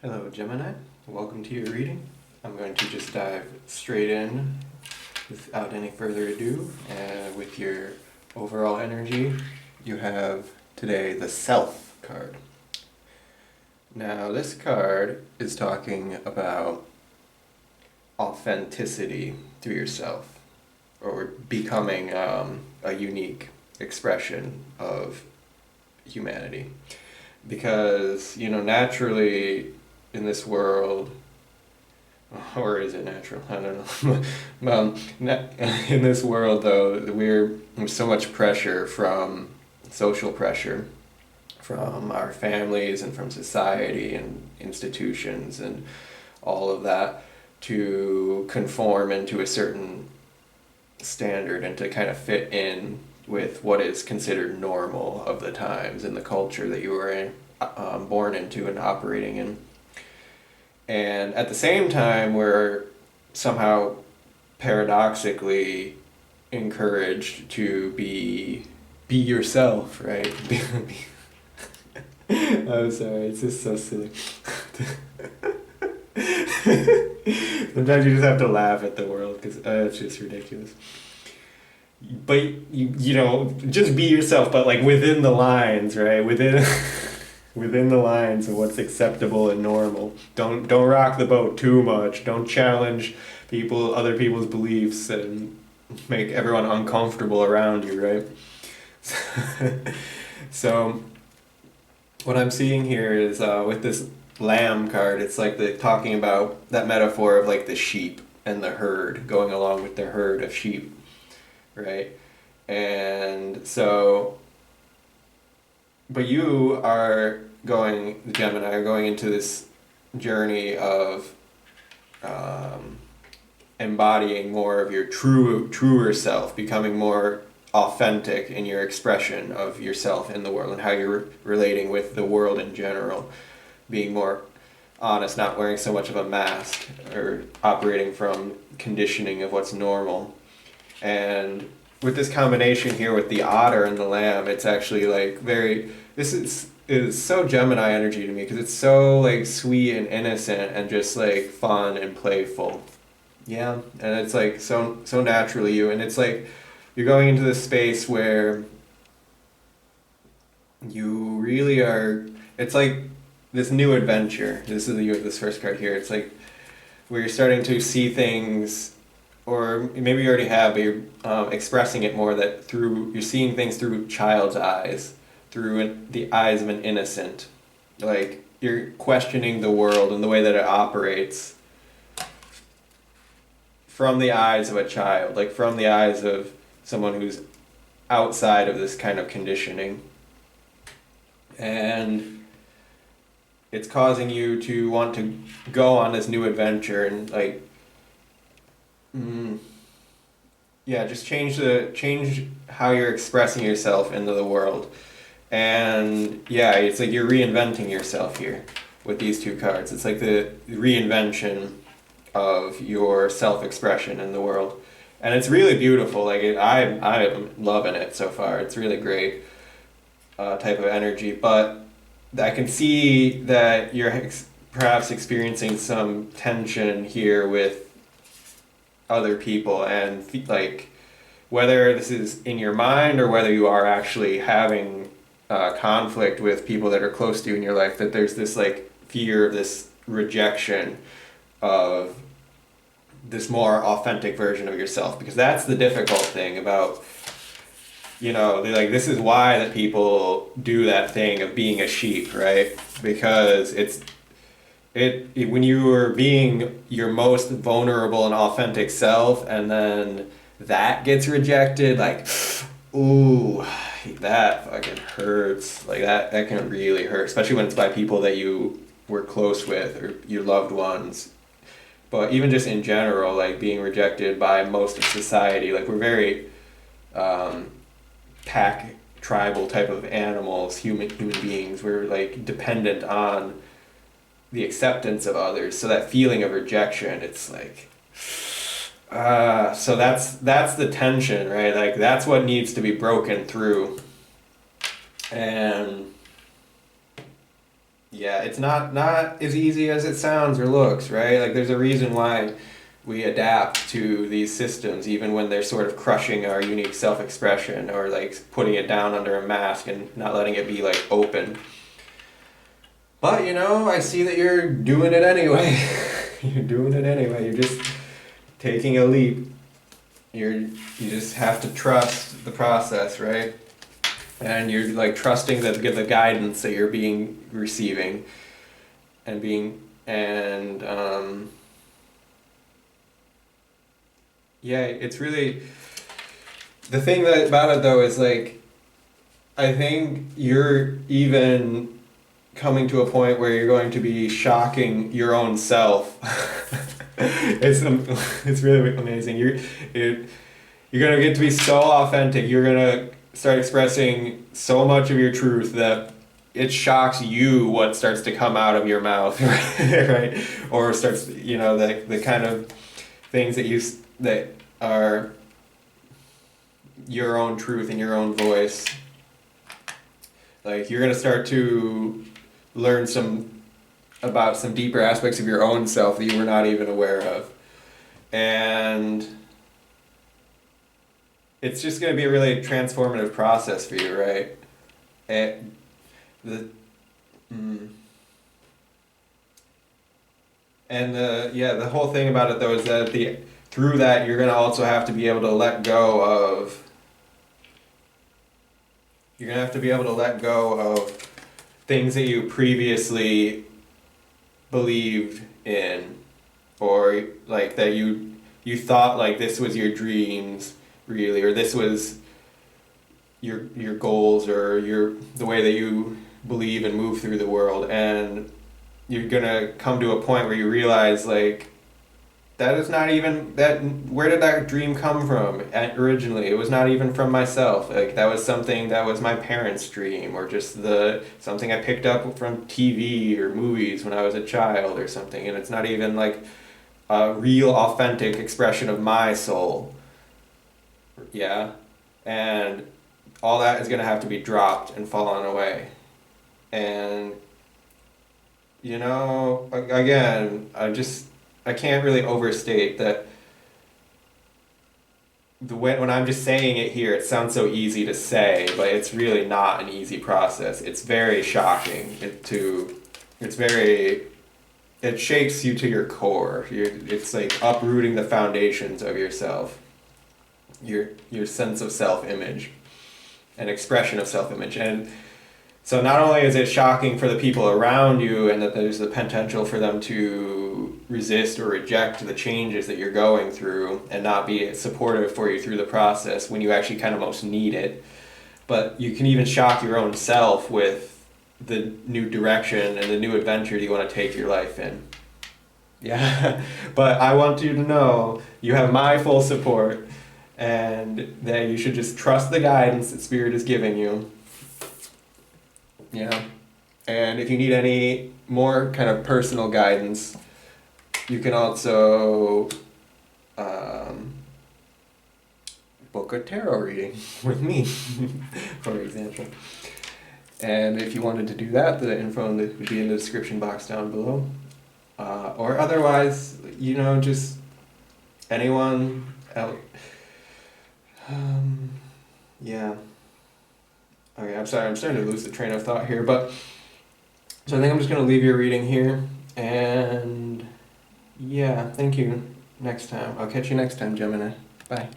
Hello, Gemini. Welcome to your reading. I'm going to just dive straight in without any further ado. With your overall energy, you have today the Self card. Now, this card is talking about authenticity to yourself, or becoming a unique expression of humanity. Because, naturally, in this world, or is it natural? I don't know. In this world, though, there's so much pressure from social pressure, from our families and from society and institutions and all of that, to conform into a certain standard and to kind of fit in with what is considered normal of the times and the culture that you were born into and operating in. And at the same time, we're somehow paradoxically encouraged to be yourself, right? I'm sorry, it's just so silly. Sometimes you just have to laugh at the world because it's just ridiculous. But just be yourself, but like within the lines, right? Within the lines of what's acceptable and normal. Don't rock the boat too much. Don't challenge other people's beliefs and make everyone uncomfortable around you, right? So what I'm seeing here is with this lamb card, it's like talking about that metaphor of like the sheep and the herd, going along with the herd of sheep, right? And so, but you are Gemini are going into this journey of embodying more of your truer self, becoming more authentic in your expression of yourself in the world and how you're relating with the world in general, being more honest, not wearing so much of a mask or operating from conditioning of what's normal. And with this combination here with the otter and the lamb, it's actually like this is so Gemini energy to me because it's so like sweet and innocent and just like fun and playful. Yeah, and it's like so naturally you, and it's like you're going into this space where you really are, it's like this new adventure. This is this first card here. It's like where you're starting to see things, or maybe you already have, but you're expressing it more, that you're seeing things through child's eyes, through the eyes of an innocent. Like you're questioning the world and the way that it operates from the eyes of a child, like from the eyes of someone who's outside of this kind of conditioning. And it's causing you to want to go on this new adventure and like just change how you're expressing yourself into the world. And it's like you're reinventing yourself here with these two cards. It's like the reinvention of your self-expression in the world. And it's really beautiful. Like I'm loving it so far. It's really great type of energy. But I can see that you're perhaps experiencing some tension here with other people, and like whether this is in your mind or whether you are actually having conflict with people that are close to you in your life, that there's this like fear of this rejection of this more authentic version of yourself, because that's the difficult thing about, like this is why that people do that thing of being a sheep, right? Because when you are being your most vulnerable and authentic self, and then that gets rejected, like, ooh, that fucking hurts. Like that can really hurt, especially when it's by people that you were close with or your loved ones. But even just in general, like being rejected by most of society, like we're very pack tribal type of animals, human beings. We're like dependent on the acceptance of others. So that feeling of rejection, it's like, so that's the tension, right? Like that's what needs to be broken through. And yeah, it's not as easy as it sounds or looks, right? Like there's a reason why we adapt to these systems, even when they're sort of crushing our unique self-expression or like putting it down under a mask and not letting it be like open. But you know, I see that you're doing it anyway. You're doing it anyway. You're just taking a leap. You just have to trust the process, right? And you're like trusting that the guidance that you're being receiving and yeah, it's really the thing that about it though is like I think you're even coming to a point where you're going to be shocking your own self. It's really amazing. You're gonna get to be so authentic. You're gonna start expressing so much of your truth that it shocks you what starts to come out of your mouth, right? Or starts, you know, the kind of things that are your own truth and your own voice. Like you're gonna start to learn about some deeper aspects of your own self that you were not even aware of. And it's just going to be a really transformative process for you, right? And the whole thing about it though is that through that you're going to also have to be able to let go of things that you previously believed in, or like that you thought like this was your dreams really, or this was your goals, or the way that you believe and move through the world. And you're gonna come to a point where you realize like that is not even that. Where did that dream come from originally? It was not even from myself. Like that was something that was my parents' dream, or just something I picked up from TV or movies when I was a child or something. And it's not even like a real, authentic expression of my soul. Yeah, and all that is gonna have to be dropped and fallen away. And you know, again, I can't really overstate that when I'm just saying it here, it sounds so easy to say, but it's really not an easy process. It's very shocking. It shakes you to your core. It's like uprooting the foundations of yourself, your sense of self-image, and expression of self-image. And so not only is it shocking for the people around you, and that there's the potential for them to resist or reject the changes that you're going through and not be supportive for you through the process when you actually kind of most need it, but you can even shock your own self with the new direction and the new adventure you want to take your life in. Yeah, but I want you to know you have my full support, and that you should just trust the guidance that Spirit is giving you. Yeah. And if you need any more kind of personal guidance, you can also book a tarot reading with me, for example. And if you wanted to do that, the info would be in the description box down below. Or otherwise, you know, just anyone else. Yeah. Okay, I'm sorry, I'm starting to lose the train of thought here, but so I think I'm just going to leave your reading here, and yeah, thank you next time. I'll catch you next time, Gemini. Bye.